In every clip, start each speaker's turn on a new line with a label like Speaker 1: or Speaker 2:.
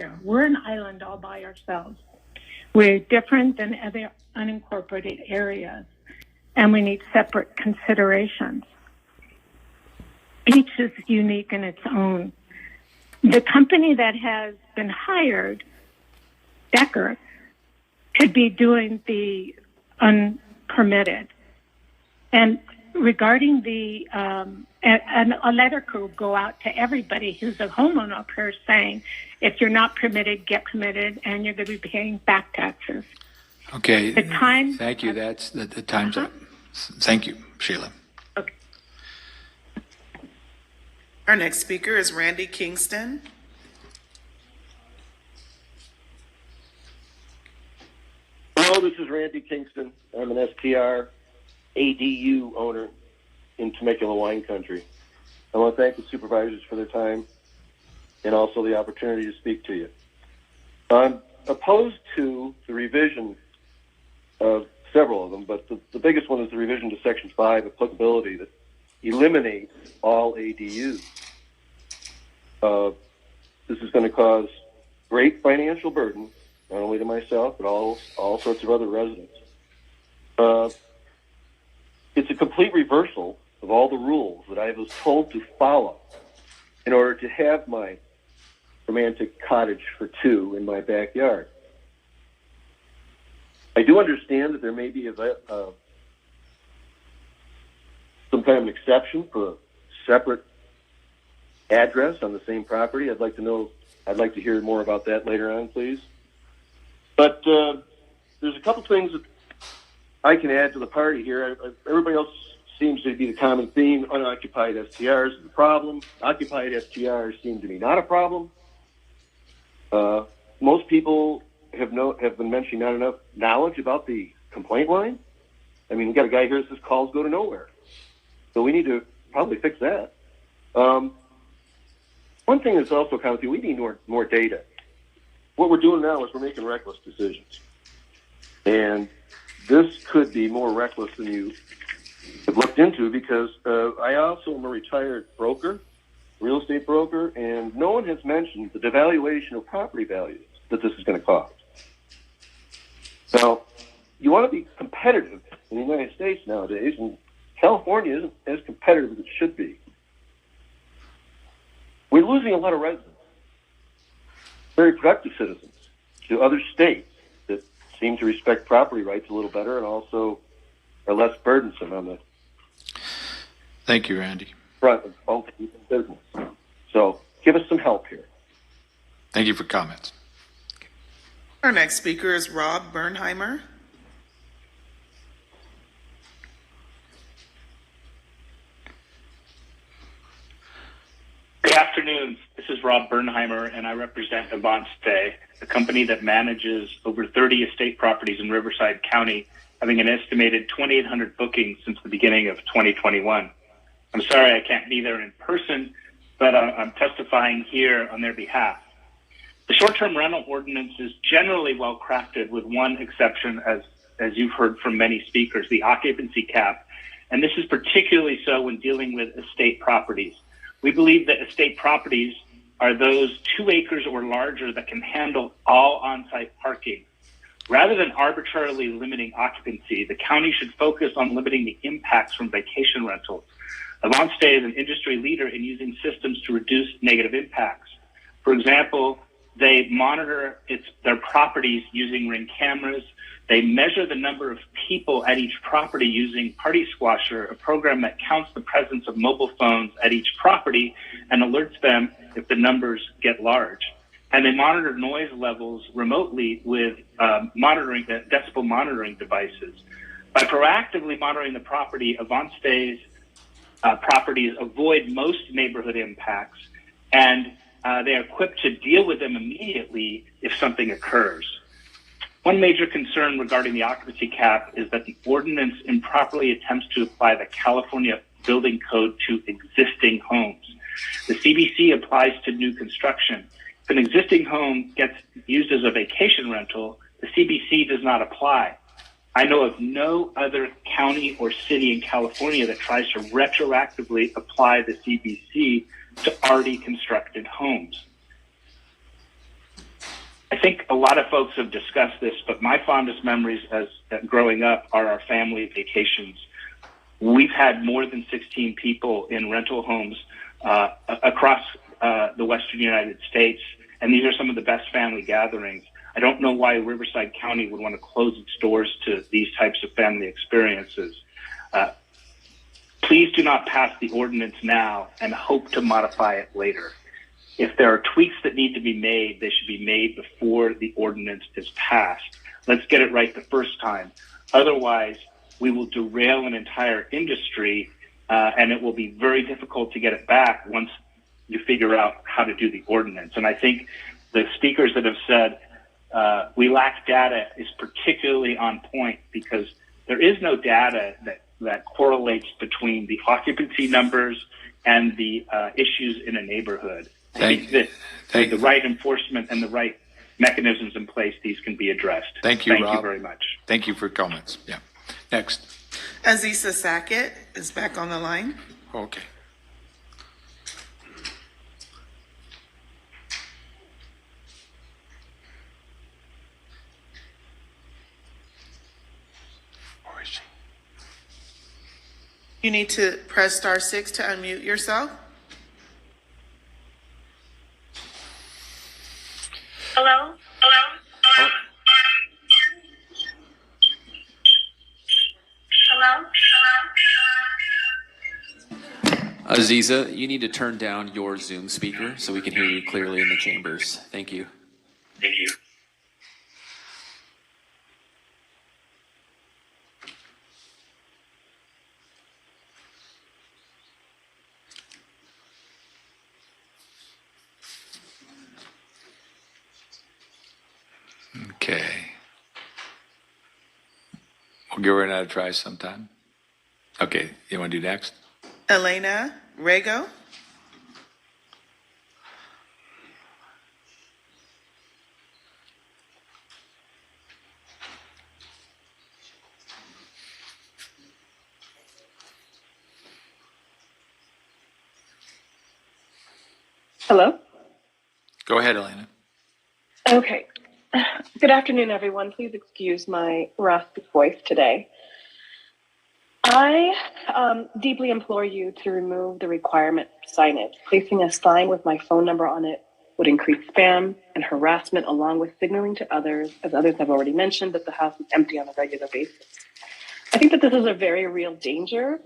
Speaker 1: here. We're an island all by ourselves. We're different than other unincorporated areas, and we need separate considerations. Each is unique in its own. The company that has been hired, Decker, could be doing the unpermitted. And regarding the, and a letter could go out to everybody who's a homeowner up here saying, if you're not permitted, get permitted, and you're going to be paying back taxes.
Speaker 2: Okay.
Speaker 1: The time.
Speaker 2: Thank you. That's the time's up. Thank you, Sheila.
Speaker 1: Okay.
Speaker 3: Our next speaker is Randy Kingston.
Speaker 4: Hello, this is Randy Kingston. I'm an STR ADU owner in Temecula wine country. I want to thank the supervisors for their time and also the opportunity to speak to you. I'm opposed to the revision of several of them, but the biggest one is the revision to Section 5 applicability that eliminates all ADUs. This is going to cause great financial burden, not only to myself, but all sorts of other residents. It's a complete reversal of all the rules that I was told to follow in order to have my romantic cottage for two in my backyard. I do understand that there may be some kind of an exception for a separate address on the same property. I'd like to hear more about that later on, please. But there's a couple things that I can add to the party here. Everybody else seems to be the common theme. Unoccupied STRs is a problem. Occupied STRs seem to be not a problem. Most people have been mentioning not enough knowledge about the complaint line. I mean, we got a guy here that says calls go to nowhere. So we need to probably fix that. One thing that's also common theme, we need more data. What we're doing now is we're making reckless decisions. And this could be more reckless than you have looked into, because I also am a retired broker, real estate broker, and no one has mentioned the devaluation of property values that this is going to cause. Now, you want to be competitive in the United States nowadays, and California isn't as competitive as it should be. We're losing a lot of residents, very productive citizens, to other states that seem to respect property rights a little better and also are less burdensome on the
Speaker 2: Thank you, Randy.
Speaker 4: front of both business. So give us some help here.
Speaker 2: Thank you for comments.
Speaker 3: Our next speaker is Rob Bernheimer.
Speaker 5: Good afternoon. This is Rob Bernheimer, and I represent Avance, a company that manages over 30 estate properties in Riverside County, having an estimated 2,800 bookings since the beginning of 2021. I'm sorry I can't be there in person, but I'm testifying here on their behalf. The short-term rental ordinance is generally well crafted, with one exception, as you've heard from many speakers, the occupancy cap. And this is particularly so when dealing with estate properties. We believe that estate properties are those 2 acres or larger that can handle all on-site parking. Rather than arbitrarily limiting occupancy, the county should focus on limiting the impacts from vacation rentals. Avance is an industry leader in using systems to reduce negative impacts. For example, they monitor their properties using Ring cameras. They measure the number of people at each property using Party Squasher, a program that counts the presence of mobile phones at each property and alerts them if the numbers get large. And they monitor noise levels remotely with decibel monitoring devices. By proactively monitoring the property, Avance properties avoid most neighborhood impacts, and they are equipped to deal with them immediately if something occurs. One major concern regarding the occupancy cap is that the ordinance improperly attempts to apply the California Building Code to existing homes. The CBC applies to new construction. If an existing home gets used as a vacation rental, the CBC does not apply. I know of no other county or city in California that tries to retroactively apply the CBC to already constructed homes. I think a lot of folks have discussed this, but my fondest memories as growing up are our family vacations. We've had more than 16 people in rental homes across the Western United States, and these are some of the best family gatherings. I don't know why Riverside County would want to close its doors to these types of family experiences. Please do not pass the ordinance now and hope to modify it later. If there are tweaks that need to be made, they should be made before the ordinance is passed. Let's get it right the first time. Otherwise, we will derail an entire industry, and it will be very difficult to get it back once you figure out how to do the ordinance. And I think the speakers that have said we lack data is particularly on point, because there is no data that correlates between the occupancy numbers and the issues in a neighborhood. I think that with the right enforcement and the right mechanisms in place, these can be addressed.
Speaker 2: Thank you, Rob.
Speaker 5: Thank you very much.
Speaker 2: Thank you for comments. Yeah. Next.
Speaker 3: Aziza Sackett is back on the line.
Speaker 2: Okay. Where is she?
Speaker 3: You need to press *6 to unmute yourself.
Speaker 6: Hello? Hello? Hello?
Speaker 7: Aziza, you need to turn down your Zoom speaker so we can hear you clearly in the chambers. Thank you.
Speaker 6: Thank you.
Speaker 2: Okay. We'll give her another try sometime. Okay. You want to do next?
Speaker 3: Elena Rego.
Speaker 8: Hello?
Speaker 2: Go ahead, Elena.
Speaker 8: Okay. Good afternoon, everyone. Please excuse my raspy voice today. I deeply implore you to remove the requirement for signage. Placing a sign with my phone number on it would increase spam and harassment, along with signaling to others, as others have already mentioned, that the house is empty on a regular basis. I think that this is a very real danger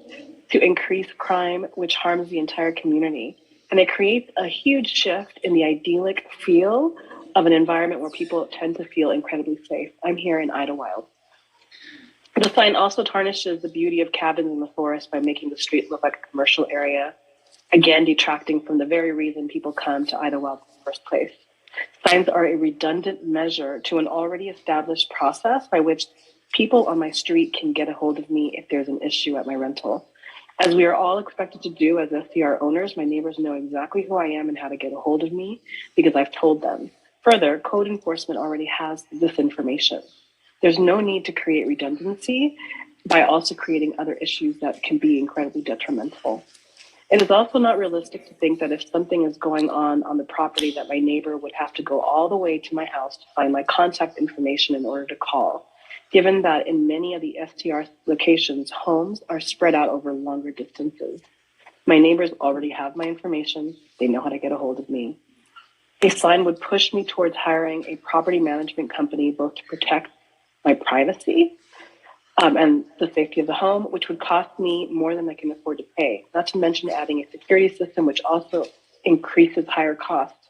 Speaker 8: to increase crime, which harms the entire community. And it creates a huge shift in the idyllic feel of an environment where people tend to feel incredibly safe. I'm here in Idlewild. The sign also tarnishes the beauty of cabins in the forest by making the street look like a commercial area, again detracting from the very reason people come to Idlewild in the first place. Signs are a redundant measure to an already established process by which people on my street can get a hold of me if there's an issue at my rental. As we are all expected to do as STR owners, my neighbors know exactly who I am and how to get a hold of me because I've told them. Further, code enforcement already has this information. There's no need to create redundancy by also creating other issues that can be incredibly detrimental. It is also not realistic to think that if something is going on the property that my neighbor would have to go all the way to my house to find my contact information in order to call, given that in many of the STR locations, homes are spread out over longer distances. My neighbors already have my information. They know how to get a hold of me. A sign would push me towards hiring a property management company, both to protect my privacy and the safety of the home, which would cost me more than I can afford to pay, not to mention adding a security system, which also increases higher costs.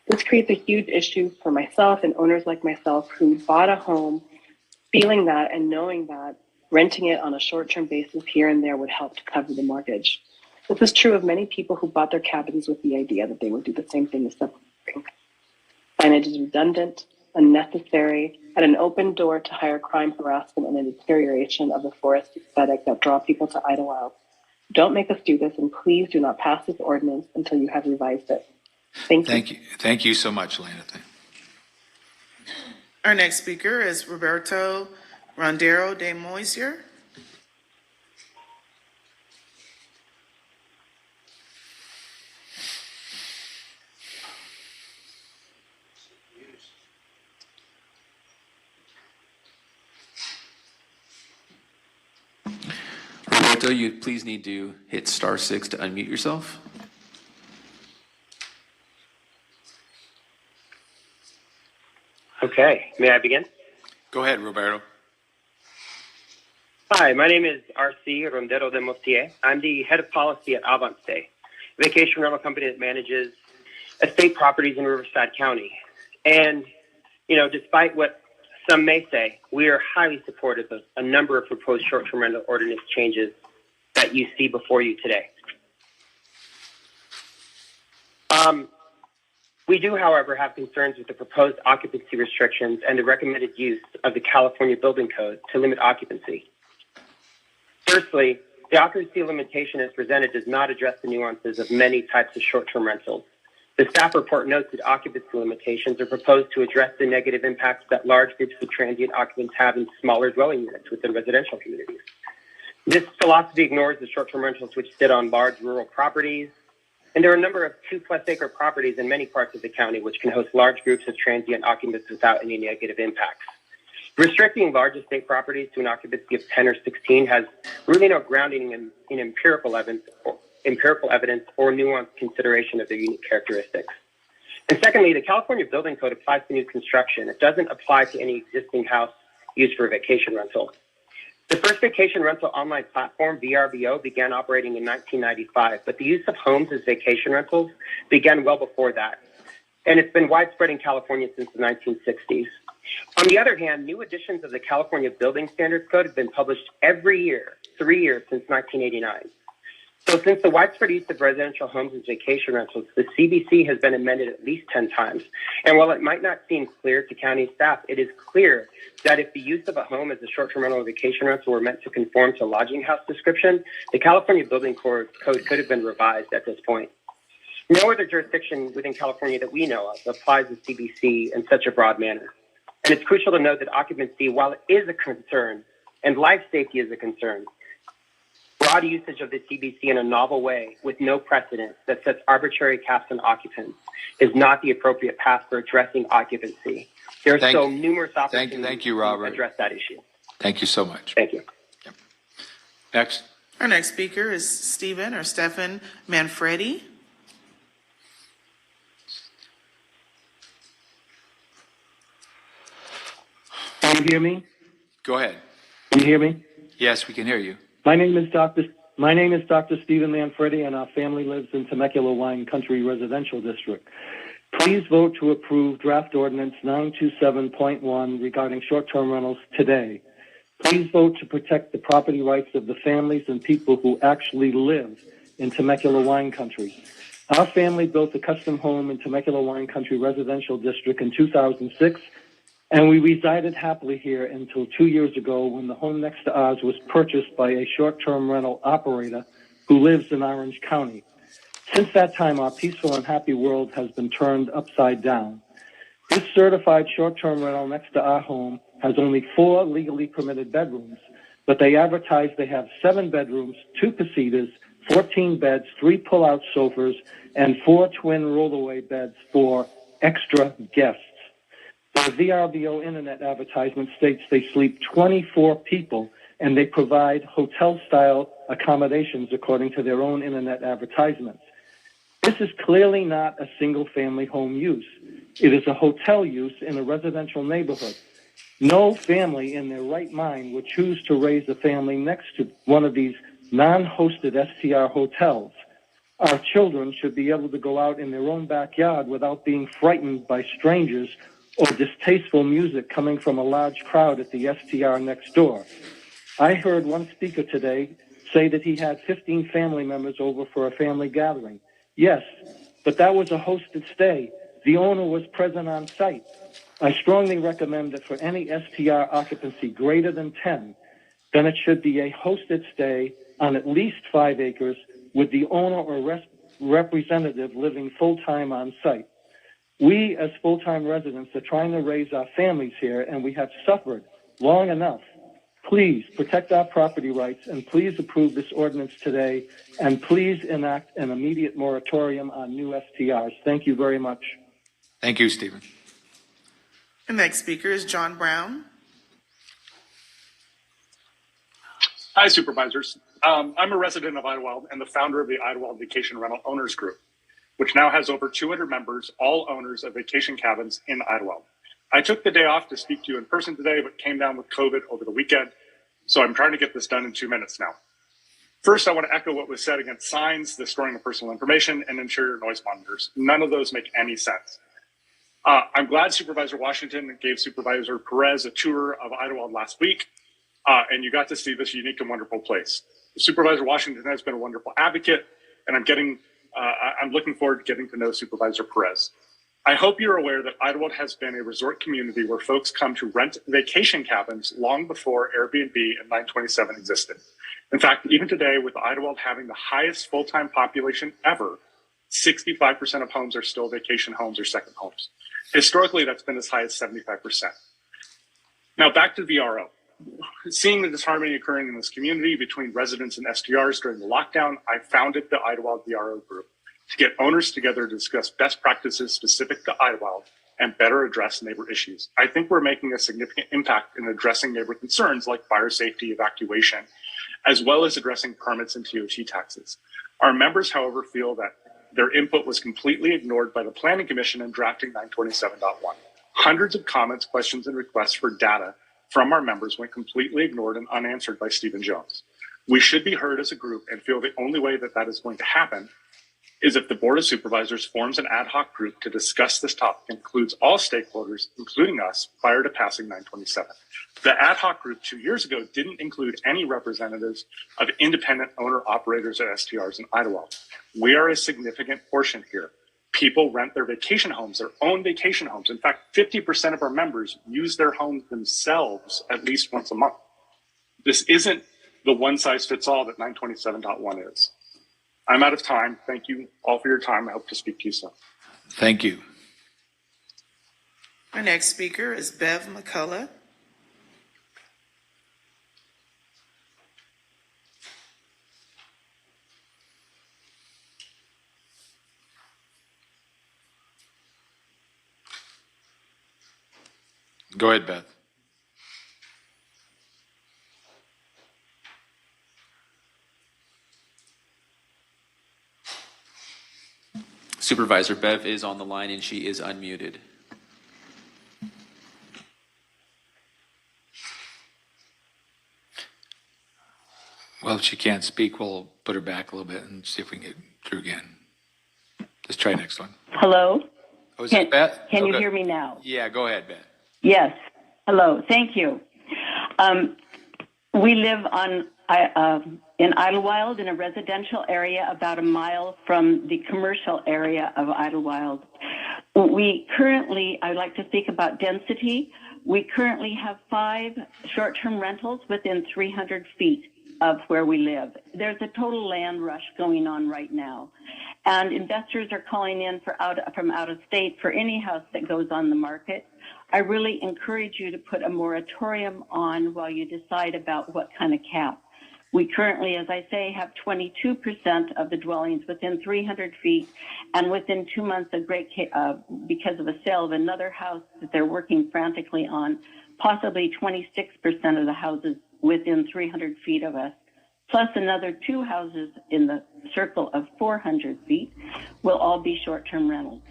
Speaker 8: This creates a huge issue for myself and owners like myself who bought a home feeling that and knowing that renting it on a short-term basis here and there would help to cover the mortgage. This is true of many people who bought their cabins with the idea that they would do the same thing as settling. Signage is redundant, unnecessary, and an open door to higher crime, harassment, and a deterioration of the forest aesthetic that draw people to Idlewild. Don't make us do this, and please do not pass this ordinance until you have revised it. Thank you.
Speaker 2: Thank you so much, Elena.
Speaker 3: Our next speaker is Roberto Rondero de Moisier.
Speaker 7: Roberto, you please need to hit *6 to unmute yourself.
Speaker 9: Okay, may I begin?
Speaker 2: Go ahead, Roberto.
Speaker 9: Hi, my name is RC Rondero de Mostier. I'm the head of policy at Avantstay, a vacation rental company that manages estate properties in Riverside County. And, you know, despite what some may say, we are highly supportive of a number of proposed short-term rental ordinance changes that you see before you today. We do, however, have concerns with the proposed occupancy restrictions and the recommended use of the California Building Code to limit occupancy. Firstly, the occupancy limitation as presented does not address the nuances of many types of short-term rentals. The staff report notes that occupancy limitations are proposed to address the negative impacts that large groups of transient occupants have in smaller dwelling units within residential communities. This philosophy ignores the short-term rentals which sit on large rural properties, and there are a number of 2+ acre properties in many parts of the county which can host large groups of transient occupants without any negative impacts. Restricting large estate properties to an occupancy of 10 or 16 has really no grounding in empirical evidence or nuanced consideration of their unique characteristics. And secondly, the California Building Code applies to new construction. It doesn't apply to any existing house used for vacation rental. The first vacation rental online platform, VRBO, began operating in 1995, but the use of homes as vacation rentals began well before that. And it's been widespread in California since the 1960s. On the other hand, new editions of the California Building Standards Code have been published every year, 3 years since 1989. So since the widespread use of residential homes as vacation rentals, the CBC has been amended at least 10 times. And while it might not seem clear to county staff, it is clear that if the use of a home as a short-term rental or vacation rental were meant to conform to a lodging house description, the California Building Code could have been revised at this point. No other jurisdiction within California that we know of applies the CBC in such a broad manner. And it's crucial to note that occupancy, while it is a concern, and life safety is a concern, broad usage of the CBC in a novel way with no precedent that sets arbitrary caps on occupants is not the appropriate path for addressing occupancy. There are so numerous opportunities
Speaker 2: thank you, Robert.
Speaker 9: to address that issue.
Speaker 2: Thank you so much.
Speaker 9: Thank you.
Speaker 2: Yep. Next.
Speaker 3: Our next speaker is Stephen Manfredi.
Speaker 10: Can you hear me?
Speaker 2: Go ahead.
Speaker 10: Can you hear me?
Speaker 2: Yes, we can hear you.
Speaker 10: My name is Dr. Stephen Manfredi, and our family lives in Temecula Wine Country Residential District. Please vote to approve Draft Ordinance 927.1 regarding short-term rentals today. Please vote to protect the property rights of the families and people who actually live in Temecula Wine Country. Our family built a custom home in Temecula Wine Country Residential District in 2006, and we resided happily here until 2 years ago when the home next to ours was purchased by a short-term rental operator who lives in Orange County. Since that time, our peaceful and happy world has been turned upside down. This certified short-term rental next to our home has only 4 legally permitted bedrooms, but they advertise they have 7 bedrooms, 2 casitas, 14 beds, 3 pull-out sofas, and 4 twin roll-away beds for extra guests. The VRBO internet advertisement states they sleep 24 people and they provide hotel-style accommodations according to their own internet advertisements. This is clearly not a single-family home use. It is a hotel use in a residential neighborhood. No family in their right mind would choose to raise a family next to one of these non-hosted STR hotels. Our children should be able to go out in their own backyard without being frightened by strangers or distasteful music coming from a large crowd at the STR next door. I heard one speaker today say that he had 15 family members over for a family gathering. Yes, but that was a hosted stay. The owner was present on site. I strongly recommend that for any STR occupancy greater than 10, then it should be a hosted stay on at least 5 acres with the owner or representative living full-time on site. We, as full-time residents, are trying to raise our families here, and we have suffered long enough. Please protect our property rights, and please approve this ordinance today, and please enact an immediate moratorium on new STRs. Thank you very much.
Speaker 2: Thank you, Stephen.
Speaker 3: The next speaker is John Brown.
Speaker 11: Hi, Supervisors. I'm a resident of Idlewild and the founder of the Idlewild Vacation Rental Owners Group, which now has over 200 members, all owners of vacation cabins in Idlewild. I took the day off to speak to you in person today, but came down with COVID over the weekend, so I'm trying to get this done in 2 minutes now. First, I want to echo what was said against signs, the storing of personal information, and interior noise monitors. None of those make any sense. I'm glad Supervisor Washington gave Supervisor Perez a tour of Idlewild last week, and you got to see this unique and wonderful place. Supervisor Washington has been a wonderful advocate, and I'm looking forward to getting to know Supervisor Perez. I hope you're aware that Idlewild has been a resort community where folks come to rent vacation cabins long before Airbnb and 927 existed. In fact, even today, with Idlewild having the highest full-time population ever, 65% of homes are still vacation homes or second homes. Historically, that's been as high as 75%. Now back to VRO. Seeing the disharmony occurring in this community between residents and STRs during the lockdown, I founded the Idlewild VRO group to get owners together to discuss best practices specific to Idlewild and better address neighbor issues. I think we're making a significant impact in addressing neighbor concerns like fire safety, evacuation, as well as addressing permits and TOT taxes. Our members, however, feel that their input was completely ignored by the Planning Commission in drafting 927.1. Hundreds of comments, questions, and requests for data from our members went completely ignored and unanswered by Stephen Jones. We should be heard as a group and feel the only way that that is going to happen is if the Board of Supervisors forms an ad hoc group to discuss this topic, includes all stakeholders, including us, prior to passing 927. The ad hoc group 2 years ago didn't include any representatives of independent owner-operators or STRs in Idlewild. We are a significant portion here. People rent their vacation homes, their own vacation homes. In fact, 50% of our members use their homes themselves at least once a month. This isn't the one-size-fits-all that 927.1 is. I'm out of time. Thank you all for your time. I hope to speak to you soon.
Speaker 2: Thank you.
Speaker 3: Our next speaker is Bev McCullough.
Speaker 2: Go ahead, Beth.
Speaker 7: Supervisor Bev is on the line and she is unmuted.
Speaker 2: Well, if she can't speak, we'll put her back a little bit and see if we can get through again. Let's try next one.
Speaker 12: Hello?
Speaker 2: Oh, is it Beth?
Speaker 12: Can you
Speaker 2: Okay.
Speaker 12: hear me now?
Speaker 2: Yeah, go ahead, Beth.
Speaker 12: Yes. Hello. Thank you. We live in Idlewild in a residential area about a mile from the commercial area of Idlewild. I'd like to speak about density. We currently have 5 short-term rentals within 300 feet of where we live. There's a total land rush going on right now. And investors are calling in from out of state for any house that goes on the market. I really encourage you to put a moratorium on while you decide about what kind of cap. We currently, as I say, have 22% of the dwellings within 300 feet, and within 2 months, because of a sale of another house that they're working frantically on, possibly 26% of the houses within 300 feet of us, plus another 2 houses in the circle of 400 feet, will all be short-term rentals.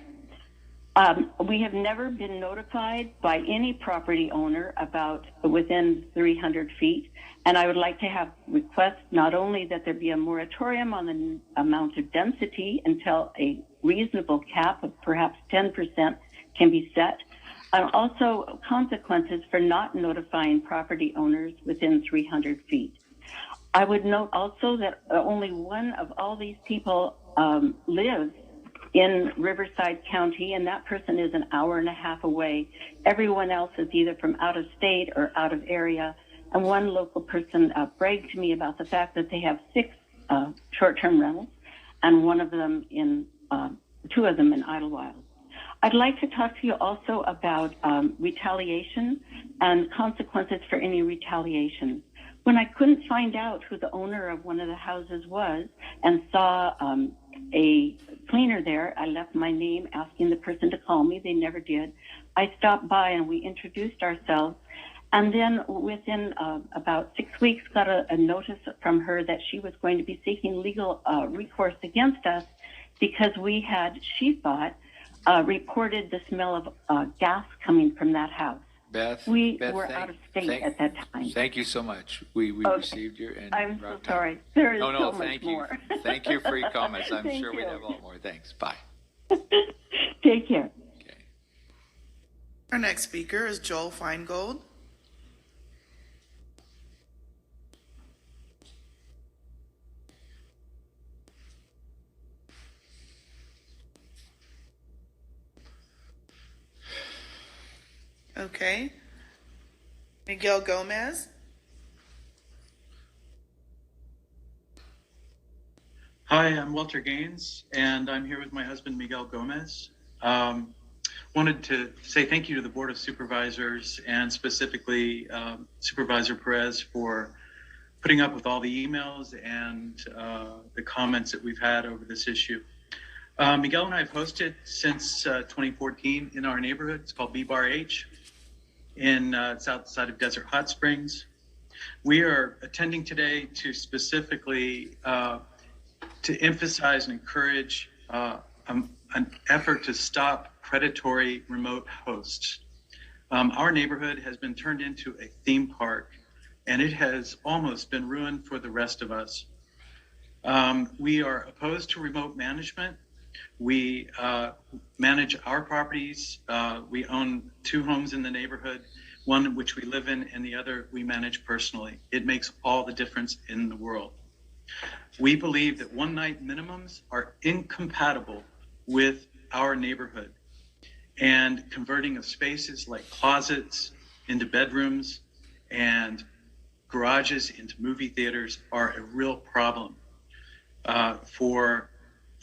Speaker 12: We have never been notified by any property owner about within 300 feet, and I would like to have requests not only that there be a moratorium on the amount of density until a reasonable cap of perhaps 10% can be set, and also consequences for not notifying property owners within 300 feet. I would note also that only one of all these people lives in Riverside County, and that person is an hour and a half away. Everyone else is either from out of state or out of area. And one local person bragged to me about the fact that they have 6 short-term rentals, and 2 of them in Idlewild. I'd like to talk to you also about retaliation and consequences for any retaliation. When I couldn't find out who the owner of one of the houses was and saw a cleaner there, I left my name asking the person to call me. They never did. I stopped by and we introduced ourselves. And then within about 6 weeks, got a notice from her that she was going to be seeking legal recourse against us because we had, she thought, reported the smell of gas coming from that house.
Speaker 2: Beth,
Speaker 12: We were out of state at that time.
Speaker 2: Thank you so much. We
Speaker 12: Okay.
Speaker 2: received your. And
Speaker 12: I'm so
Speaker 2: Rob,
Speaker 12: sorry. There is
Speaker 2: no,
Speaker 12: so much
Speaker 2: thank you.
Speaker 12: more.
Speaker 2: Thank you for your comments. I'm
Speaker 12: Thank
Speaker 2: sure we'd
Speaker 12: you.
Speaker 2: have a lot more. Thanks. Bye.
Speaker 12: Take care.
Speaker 2: Okay.
Speaker 3: Our next speaker is Joel Feingold. Okay. Miguel Gomez.
Speaker 13: Hi, I'm Walter Gaines, and I'm here with my husband, Miguel Gomez. Wanted to say thank you to the Board of Supervisors and specifically Supervisor Perez for putting up with all the emails and the comments that we've had over this issue. Miguel and I have hosted since 2014 in our neighborhood. It's called B-Bar H. It's outside of Desert Hot Springs. We are attending today to specifically to emphasize and encourage an effort to stop predatory remote hosts. Our neighborhood has been turned into a theme park, and it has almost been ruined for the rest of us. We are opposed to remote management. We manage our properties. We own 2 homes in the neighborhood, one in which we live in and the other we manage personally. It makes all the difference in the world. We believe that one-night minimums are incompatible with our neighborhood, and converting of spaces like closets into bedrooms and garages into movie theaters are a real problem for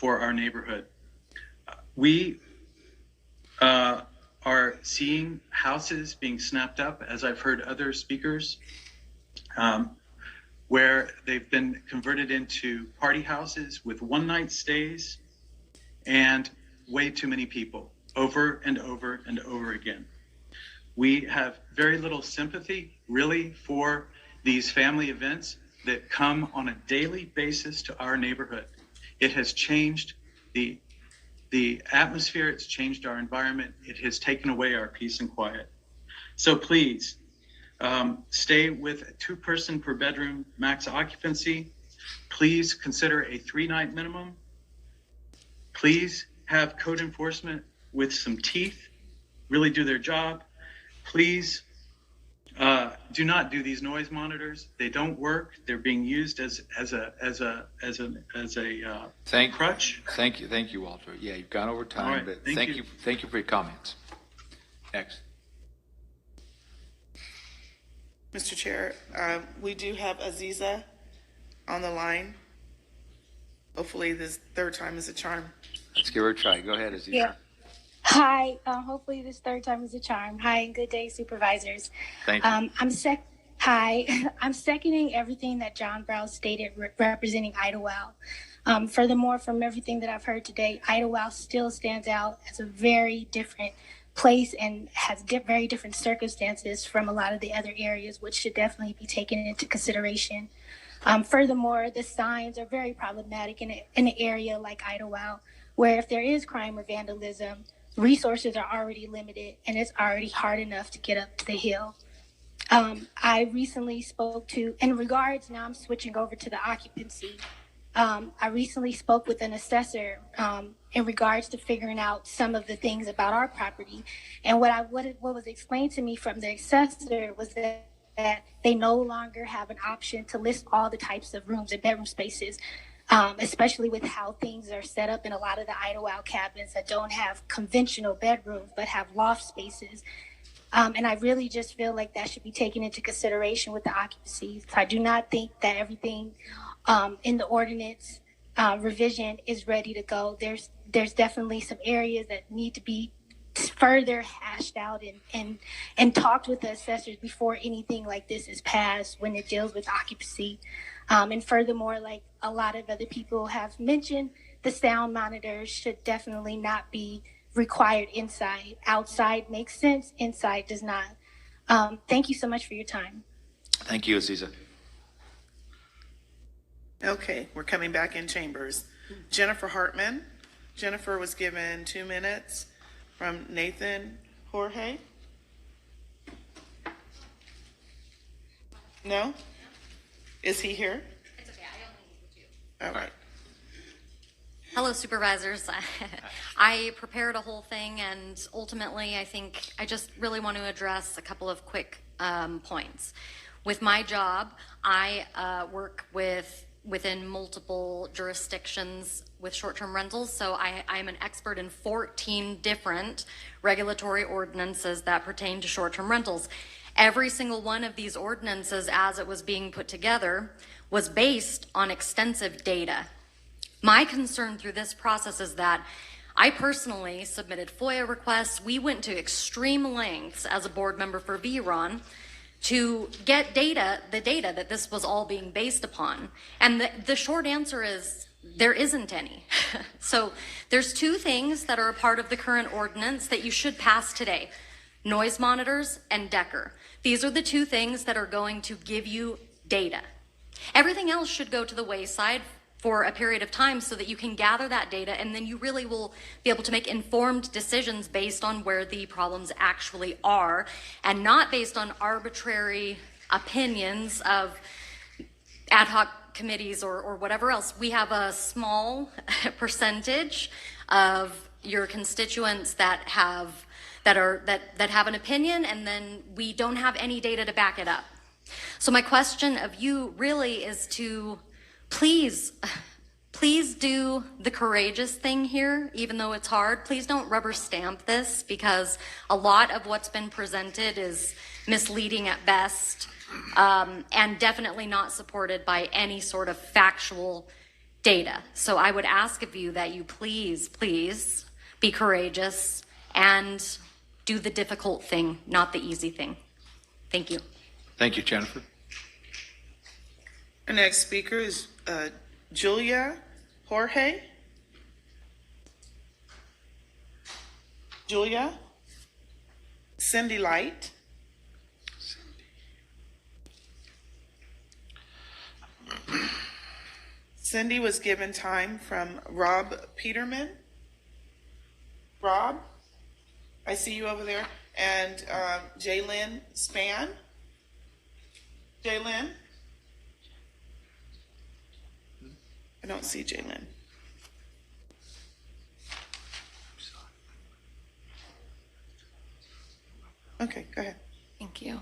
Speaker 13: our neighborhood. We are seeing houses being snapped up, as I've heard other speakers, where they've been converted into party houses with one-night stays and way too many people over and over and over again. We have very little sympathy, really, for these family events that come on a daily basis to our neighborhood. It has changed the atmosphere, it's changed our environment, it has taken away our peace and quiet. So please, stay with a 2-person per bedroom max occupancy. Please consider a 3-night minimum. Please have code enforcement with some teeth, really do their job. Please do not do these noise monitors. They don't work. They're being used as a crutch.
Speaker 2: Thank you, Walter. Yeah, you've gone over time,
Speaker 13: right,
Speaker 2: but
Speaker 13: thank you.
Speaker 2: Thank you for your comments. Next.
Speaker 3: Mr. Chair, we do have Aziza on the line. Hopefully this 3rd time is a charm.
Speaker 2: Let's give her a try. Go ahead, Aziza.
Speaker 14: Yeah. Hi. Hopefully this 3rd time is a charm. Hi, and good day, supervisors.
Speaker 2: Thank you.
Speaker 14: Hi. I'm seconding everything that John Brown stated, representing Idlewild. Furthermore, from everything that I've heard today, Idlewild still stands out as a very different place and has very different circumstances from a lot of the other areas, which should definitely be taken into consideration. Furthermore, the signs are very problematic in an area like Idlewild, where if there is crime or vandalism, resources are already limited and it's already hard enough to get up to the hill. I recently spoke to, in regards, now I'm switching over to the occupancy. I recently spoke with an assessor in regards to figuring out some of the things about our property. And what was explained to me from the assessor was that they no longer have an option to list all the types of rooms and bedroom spaces, especially with how things are set up in a lot of the Idlewild cabins that don't have conventional bedrooms but have loft spaces. And I really just feel like that should be taken into consideration with the occupancy. So I do not think that everything in the ordinance revision is ready to go. There's definitely some areas that need to be further hashed out and talked with the assessors before anything like this is passed when it deals with occupancy. And furthermore, like a lot of other people have mentioned, the sound monitors should definitely not be required inside. Outside makes sense, inside does not. Thank you so much for your time.
Speaker 2: Thank you, Aziza.
Speaker 3: Okay, we're coming back in chambers. Jennifer Hartman. Jennifer was given 2 minutes from Nathan Jorge. No? Is he here?
Speaker 15: It's okay, I only need the 2.
Speaker 3: All right.
Speaker 15: Hello, supervisors. I prepared a whole thing, and ultimately, I think I just really want to address a couple of quick points. With my job, I work within multiple jurisdictions with short-term rentals, so I'm an expert in 14 different regulatory ordinances that pertain to short-term rentals. Every single one of these ordinances, as it was being put together, was based on extensive data. My concern through this process is that I personally submitted FOIA requests. We went to extreme lengths as a board member for VRON to get the data that this was all being based upon. And the short answer is there isn't any. So there's 2 things that are a part of the current ordinance that you should pass today: noise monitors and Decker. These are the 2 things that are going to give you data. Everything else should go to the wayside for a period of time so that you can gather that data, and then you really will be able to make informed decisions based on where the problems actually are, and not based on arbitrary opinions of ad hoc committees or whatever else. We have a small percentage of your constituents that have an opinion, and then we don't have any data to back it up. So my question of you really is to please do the courageous thing here, even though it's hard. Please don't rubber stamp this, because a lot of what's been presented is misleading at best, and definitely not supported by any sort of factual data. So I would ask of you that you please be courageous and do the difficult thing, not the easy thing. Thank you.
Speaker 2: Thank you, Jennifer.
Speaker 3: Our next speaker is Julia Jorge. Julia. Cindy Light. Cindy was given time from Rob Peterman. Rob, I see you over there. And Jaylyn Span. Jaylyn? I don't see Jaylyn. Okay, go ahead.
Speaker 16: Thank you.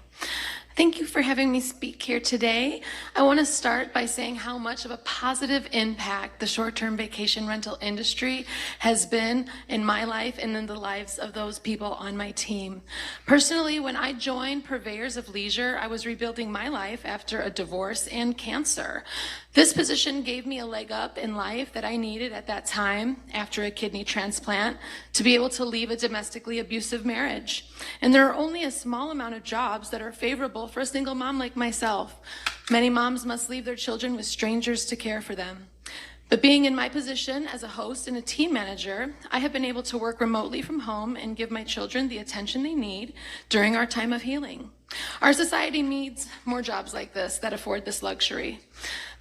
Speaker 16: Thank you for having me speak here today. I want to start by saying how much of a positive impact the short-term vacation rental industry has been in my life and in the lives of those people on my team. Personally, when I joined Purveyors of Leisure, I was rebuilding my life after a divorce and cancer. This position gave me a leg up in life that I needed at that time after a kidney transplant to be able to leave a domestically abusive marriage. And there are only a small amount of jobs that are favorable for a single mom like myself. Many moms must leave their children with strangers to care for them. But being in my position as a host and a team manager, I have been able to work remotely from home and give my children the attention they need during our time of healing. Our society needs more jobs like this that afford this luxury.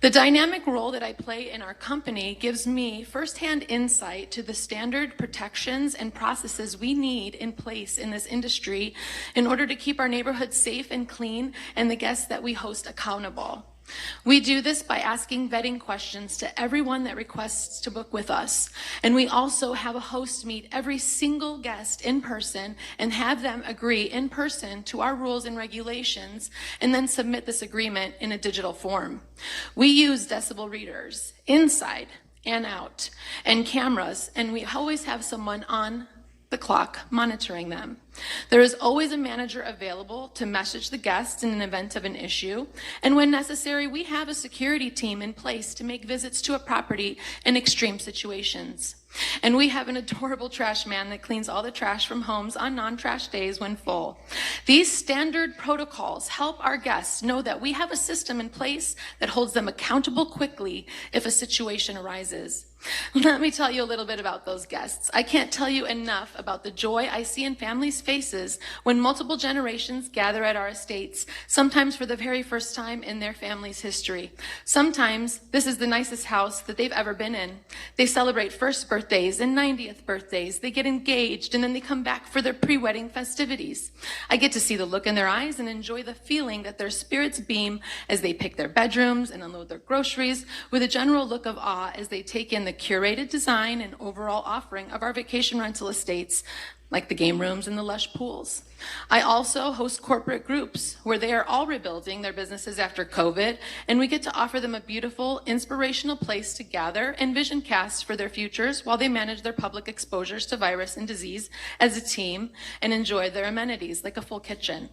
Speaker 16: The dynamic role that I play in our company gives me firsthand insight to the standard protections and processes we need in place in this industry in order to keep our neighborhoods safe and clean and the guests that we host accountable. We do this by asking vetting questions to everyone that requests to book with us. And we also have a host meet every single guest in person and have them agree in person to our rules and regulations and then submit this agreement in a digital form. We use decibel readers inside and out and cameras, and we always have someone on the clock monitoring them. There is always a manager available to message the guests in an event of an issue, and when necessary, we have a security team in place to make visits to a property in extreme situations. And we have an adorable trash man that cleans all the trash from homes on non-trash days when full. These standard protocols help our guests know that we have a system in place that holds them accountable quickly if a situation arises. Let me tell you a little bit about those guests. I can't tell you enough about the joy I see in families' faces when multiple generations gather at our estates, sometimes for the very first time in their family's history. Sometimes this is the nicest house that they've ever been in. They celebrate first birthdays and 90th birthdays. They get engaged and then they come back for their pre-wedding festivities. I get to see the look in their eyes and enjoy the feeling that their spirits beam as they pick their bedrooms and unload their groceries with a general look of awe as they take in the curated design and overall offering of our vacation rental estates, like the game rooms and the lush pools. I also host corporate groups where they are all rebuilding their businesses after COVID, and we get to offer them a beautiful, inspirational place to gather and vision cast for their futures while they manage their public exposures to virus and disease as a team and enjoy their amenities like a full kitchen.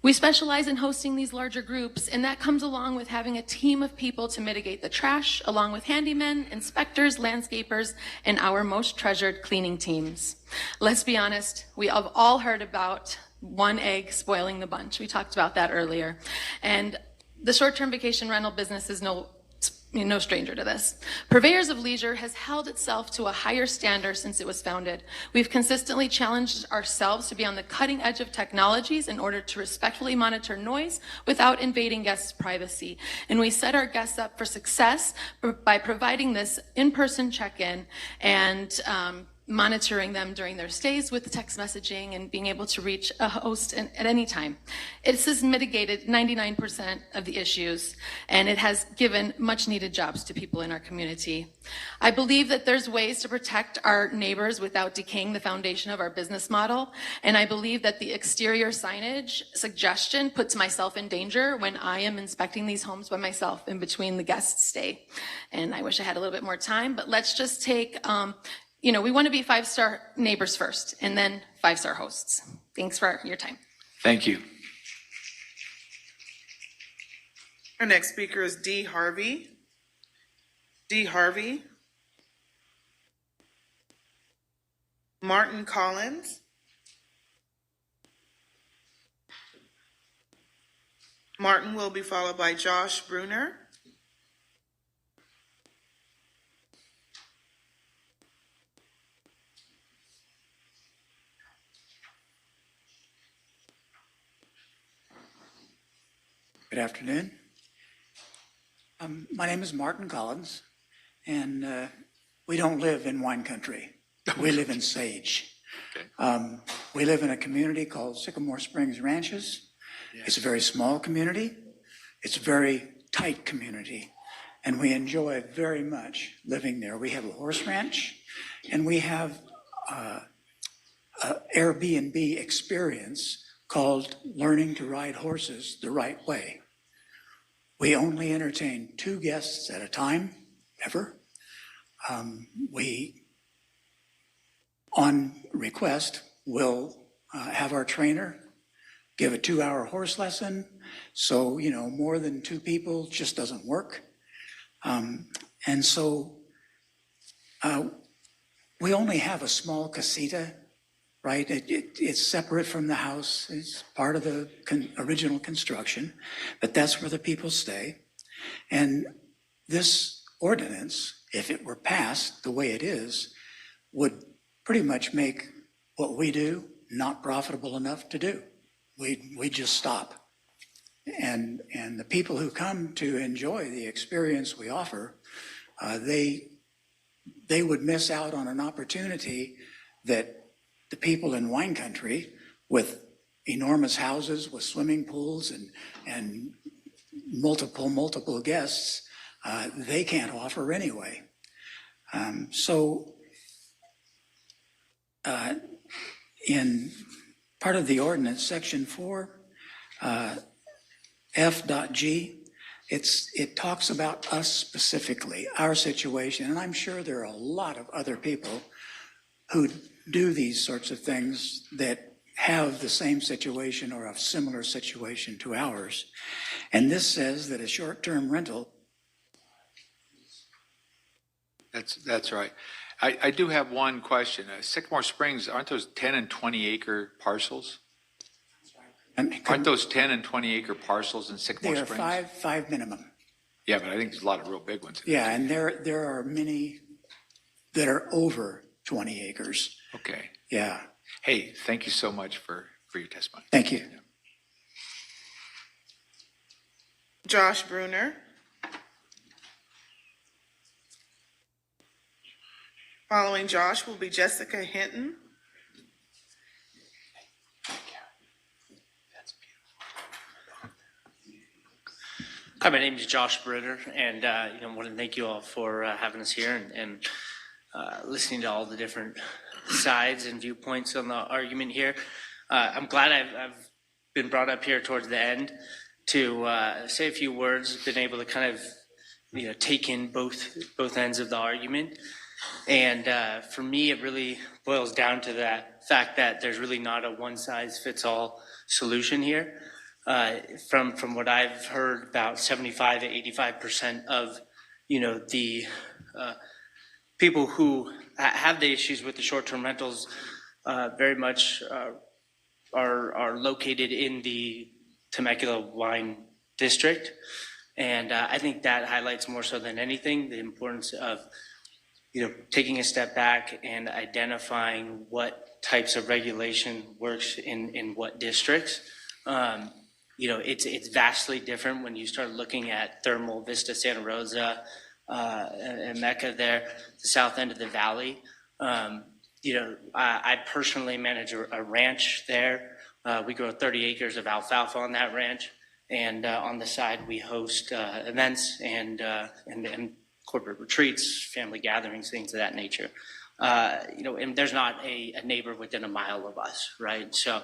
Speaker 16: We specialize in hosting these larger groups, and that comes along with having a team of people to mitigate the trash, along with handymen, inspectors, landscapers, and our most treasured cleaning teams. Let's be honest, we have all heard about one egg spoiling the bunch. We talked about that earlier. And the short-term vacation rental business is no stranger to this. Purveyors of Leisure has held itself to a higher standard since it was founded. We've consistently challenged ourselves to be on the cutting edge of technologies in order to respectfully monitor noise without invading guests' privacy. And we set our guests up for success by providing this in-person check-in and monitoring them during their stays with text messaging and being able to reach a host at any time. It has mitigated 99% of the issues, and it has given much needed jobs to people in our community. I believe that there's ways to protect our neighbors without decaying the foundation of our business model, and I believe that the exterior signage suggestion puts myself in danger when I am inspecting these homes by myself in between the guests' stay. And I wish I had a little bit more time, but let's just take we want to be 5-star neighbors first and then 5-star hosts. Thanks for your time.
Speaker 2: Thank you.
Speaker 3: Our next speaker is Dee Harvey. Dee Harvey. Martin Collins. Martin will be followed by Josh Bruner.
Speaker 17: Good afternoon. My name is Martin Collins, and we don't live in wine country. We live in sage. Okay. We live in a community called Sycamore Springs Ranches. Yeah. It's a very small community. It's a very tight community, and we enjoy very much living there. We have a horse ranch, and we have an Airbnb experience called Learning to Ride Horses the Right Way. We only entertain 2 guests at a time, ever. We, on request, will have our trainer give a 2-hour horse lesson. So, more than 2 people just doesn't work. And so we only have a small casita, right? It's separate from the house. It's part of the original construction, but that's where the people stay. And this ordinance, if it were passed the way it is, would pretty much make what we do not profitable enough to do. We just stop. And the people who come to enjoy the experience we offer, they would miss out on an opportunity that the people in wine country with enormous houses with swimming pools and multiple guests, they can't offer anyway. In part of the ordinance, section 4, F.G, it talks about us specifically, our situation, and I'm sure there are a lot of other people who do these sorts of things that have the same situation or a similar situation to ours. And this says that a short-term rental.
Speaker 2: That's right. I do have one question. Sycamore Springs, aren't those 10 and 20 acre parcels? Aren't those 10 and 20 acre parcels in Sycamore Springs?
Speaker 17: They are five minimum.
Speaker 2: Yeah, but I think there's a lot of real big ones.
Speaker 17: Yeah, and there are many that are over 20 acres.
Speaker 2: Okay.
Speaker 17: Yeah,
Speaker 2: Hey, thank you so much for your testimony.
Speaker 17: thank you.
Speaker 3: Josh Bruner. Following Josh will be Jessica Hinton.
Speaker 18: Hi, my name is Josh Bruner, and I want to thank you all for having us here and listening to all the different sides and viewpoints on the argument here. I'm glad I've been brought up here towards the end to say a few words. Been able to kind of take in both ends of the argument, and for me, it really boils down to that fact that there's really not a one-size-fits-all solution here. From what I've heard, about 75 to 85% of the people who have the issues with the short-term rentals very much are located in the Temecula wine district, and I think that highlights more so than anything the importance of taking a step back and identifying what types of regulation works in what districts. It's vastly different when you start looking at Thermal, Vista, Santa Rosa, and Mecca there, the south end of the valley. I personally manage a ranch there. We grow 30 acres of alfalfa on that ranch, and on the side we host events and corporate retreats, family gatherings, things of that nature. And there's not a neighbor within a mile of us, right? So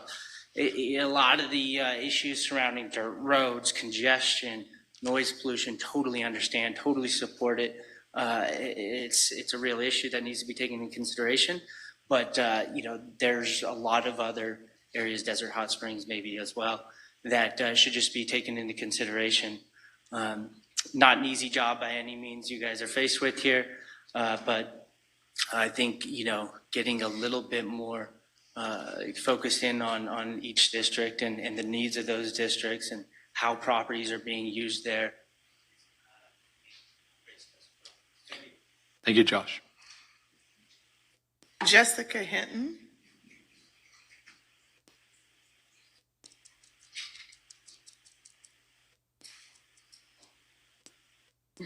Speaker 18: a lot of the issues surrounding dirt roads, congestion, noise pollution, totally understand, totally support it. It's a real issue that needs to be taken into consideration. But, there's a lot of other areas, Desert Hot Springs maybe as well, that should just be taken into consideration. Not an easy job by any means you guys are faced with here, but I think, getting a little bit more focused in on each district and the needs of those districts and how properties are being used there.
Speaker 2: Thank you, Josh.
Speaker 3: Jessica Hinton.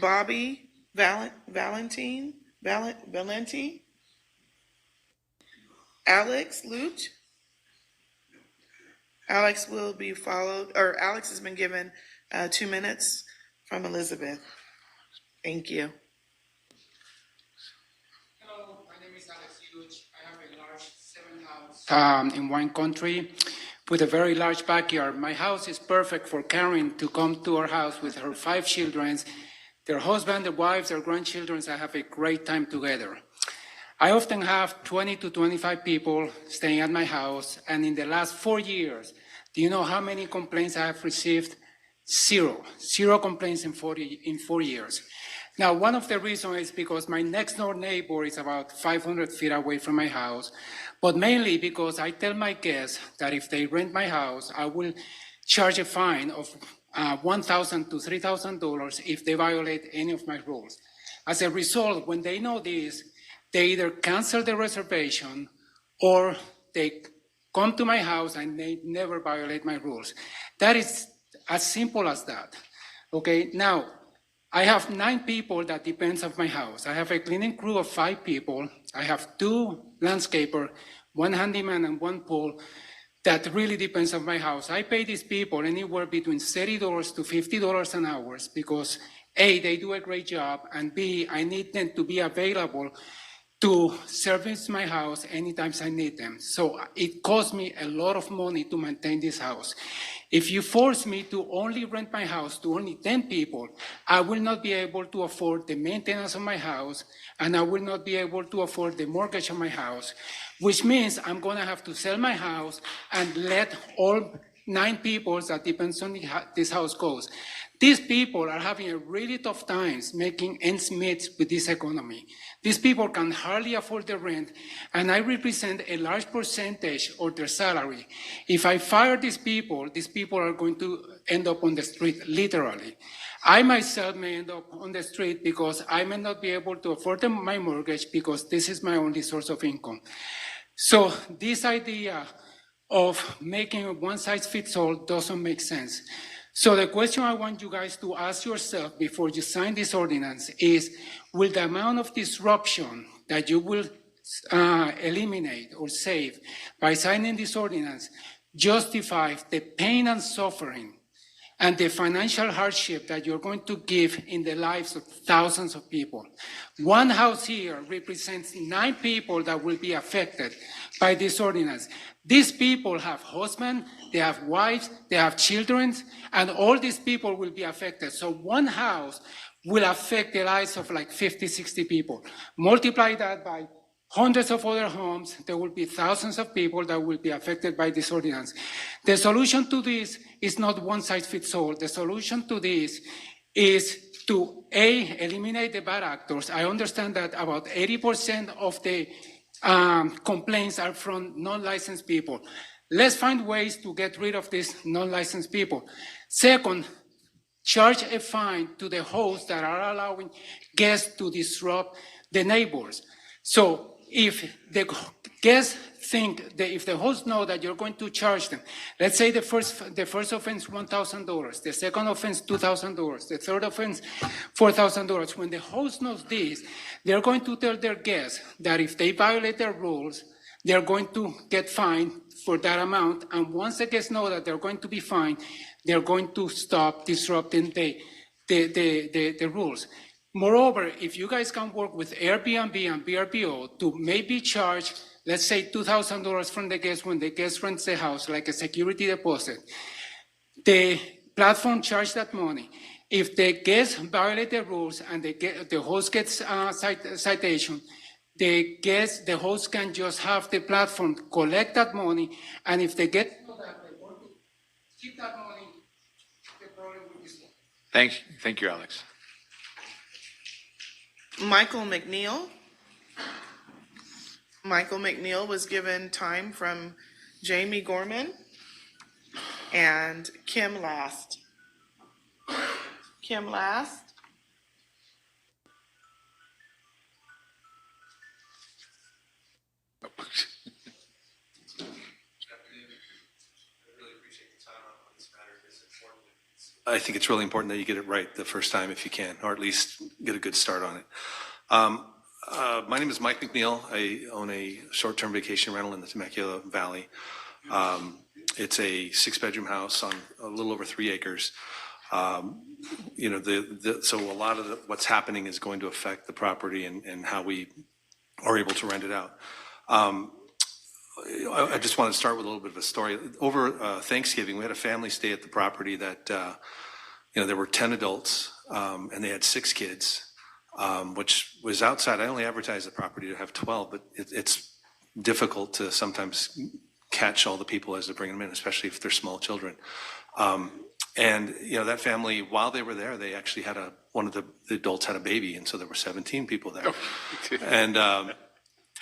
Speaker 3: Bobby Valenti. Alex Luch. Alex will be followed, or Alex has been given 2 minutes from Elizabeth. Thank you.
Speaker 19: Hello, my name is Alex Luch. I have a large 7-house in wine country with a very large backyard. My house is perfect for Karen to come to our house with her 5 children, their husband, their wives, their grandchildren. I have a great time together. I often have 20 to 25 people staying at my house, and in the last 4 years, do you know how many complaints I have received? Zero complaints in 4 years. Now, one of the reasons is because my next door neighbor is about 500 feet away from my house, but mainly because I tell my guests that if they rent my house, I will charge a fine of $1,000 to $3,000 if they violate any of my rules. As a result, when they know this, they either cancel the reservation or they come to my house and they never violate my rules. That is as simple as that. Okay, now I have 9 people that depends on my house. I have a cleaning crew of 5 people. I have 2 landscapers, 1 handyman and 1 pool that really depends on my house. I pay these people anywhere between $30 to $50 an hour because A, they do a great job, and B, I need them to be available to service my house anytime I need them. So it costs me a lot of money to maintain this house. If you force me to only rent my house to only 10 people, I will not be able to afford the maintenance of my house, and I will not be able to afford the mortgage of my house, which means I'm gonna have to sell my house and let all 9 people that depends on this house goes. These people are having a really tough times making ends meet with this economy. These people can hardly afford the rent, and I represent a large percentage of their salary. If I fire these people are going to end up on the street, literally. I myself may end up on the street because I may not be able to afford my mortgage because this is my only source of income. So this idea of making a one-size-fits-all doesn't make sense. So the question I want you guys to ask yourself before you sign this ordinance is, will the amount of disruption that you will eliminate or save by signing this ordinance justify the pain and suffering and the financial hardship that you're going to give in the lives of thousands of people? One house here represents 9 people that will be affected by this ordinance. These people have husbands, they have wives, they have children, and all these people will be affected. So one house will affect the lives of like 50, 60 people. Multiply that by hundreds of other homes, there will be thousands of people that will be affected by this ordinance. The solution to this is not one size fits all. The solution to this is to eliminate the bad actors. I understand that about 80% of the complaints are from non-licensed people. Let's find ways to get rid of these non-licensed people. Second, charge a fine to the hosts that are allowing guests to disrupt the neighbors. So if the guests think that if the hosts know that you're going to charge them, let's say the first offense $1,000, the second offense $2,000, the third offense $4,000. When the host knows this, they're going to tell their guests that if they violate their rules, they're going to get fined for that amount. And once the guests know that they're going to be fined, they're going to stop disrupting the rules. Moreover, if you guys can work with Airbnb and VRBO to maybe charge, let's say $2,000 from the guest when the guest rents the house, like a security deposit, the platform charge that money. If the guest violate the rules and the host gets a citation, the host can just have the platform collect that money, and if they get to that, they want to keep that money, the problem will be solved.
Speaker 2: Thank you, Alex.
Speaker 3: Michael McNeil. Michael McNeil was given time from Jamie Gorman and Kim Last. Kim Last.
Speaker 20: I think it's really important that you get it right the first time if you can, or at least get a good start on it. My name is Mike McNeil. I own a short-term vacation rental in the Temecula Valley. It's a 6-bedroom house on a little over 3 acres. So a lot of what's happening is going to affect the property and how we are able to rent it out. I just want to start with a little bit of a story. Over Thanksgiving, we had a family stay at the property that, there were 10 adults and they had 6 kids, which was outside. I only advertised the property to have 12, but it's difficult to sometimes catch all the people as they bring them in, especially if they're small children. And that family, while they were there, they actually had one of the adults had a baby, and so there were 17 people there. And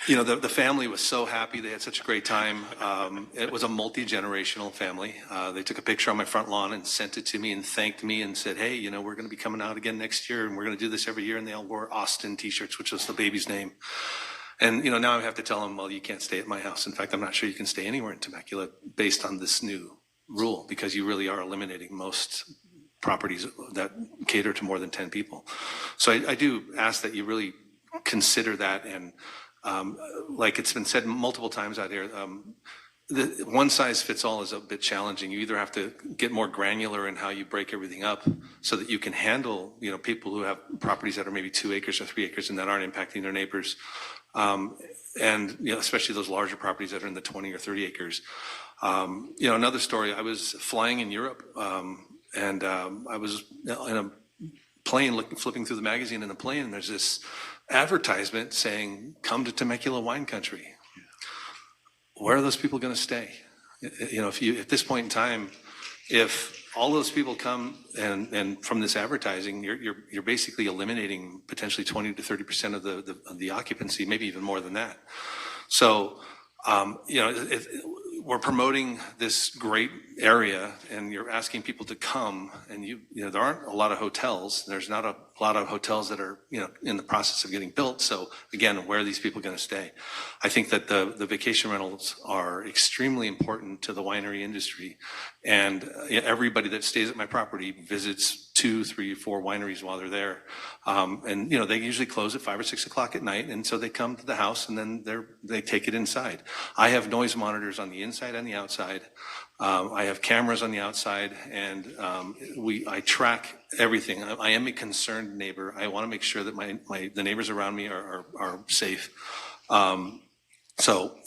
Speaker 20: the family was so happy. They had such a great time. It was a multi-generational family. They took a picture on my front lawn and sent it to me and thanked me and said, hey, we're going to be coming out again next year, and we're going to do this every year. And they all wore Austin t-shirts, which was the baby's name. And, now I have to tell them, well, you can't stay at my house. In fact, I'm not sure you can stay anywhere in Temecula based on this new rule, because you really are eliminating most properties that cater to more than 10 people. So I do ask that you really consider that. And like it's been said multiple times out here, the one size fits all is a bit challenging. You either have to get more granular in how you break everything up so that you can handle, people who have properties that are maybe 2 acres or 3 acres and that aren't impacting their neighbors. And especially those larger properties that are in the 20 or 30 acres. Another story, I was flying in Europe, and I was in a plane flipping through the magazine in the plane, and there's this advertisement saying, come to Temecula wine country. Where are those people going to stay? You know, at this point in time, if all those people come and from this advertising, you're basically eliminating potentially 20 to 30% of the occupancy, maybe even more than that. So, you know, we're promoting this great area, and you're asking people to come, and you know, there aren't a lot of hotels. There's not a lot of hotels that are, you know, in the process of getting built. So again, where are these people going to stay? I think that the vacation rentals are extremely important to the winery industry, and everybody that stays at my property visits 2, 3, 4 wineries while they're there. And you know, they usually close at 5 or 6 o'clock at night, and so they come to the house and then they take it inside. I have noise monitors on the inside and the outside. I have cameras on the outside, and I track everything. I am a concerned neighbor. I want to make sure that the neighbors around me are safe. So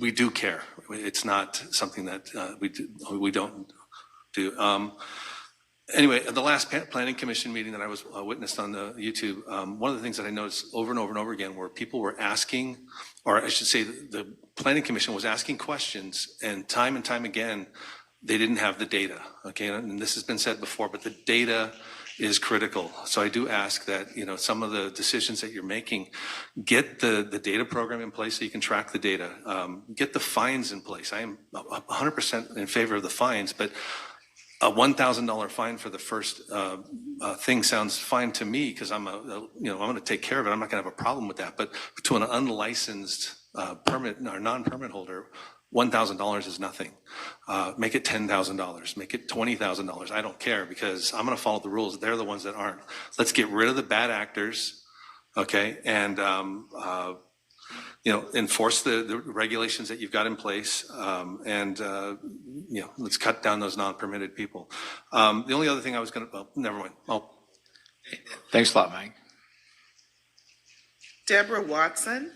Speaker 20: we do care. It's not something that we don't do. Anyway, the last planning commission meeting that I was witnessed on the YouTube, one of the things that I noticed over and over and over again were people were asking, or I should say the planning commission was asking questions, and time again, they didn't have the data, okay? And this has been said before, but the data is critical. So I do ask that, you know, some of the decisions that you're making, get the data program in place so you can track the data. Get the fines in place. I am 100% in favor of the fines, but a $1,000 fine for the first thing sounds fine to me, because I'm going to take care of it. I'm not going to have a problem with that. But to an unlicensed permit or non-permit holder, $1,000 is nothing. Make it $10,000. Make it $20,000. I don't care, because I'm going to follow the rules. They're the ones that aren't. Let's get rid of the bad actors, okay, and you know, enforce the regulations that you've got in place, and you know, let's cut down those non-permitted people. The only other thing I was going to, well, never mind.
Speaker 2: Thanks a lot, Mike.
Speaker 3: Deborah Watson.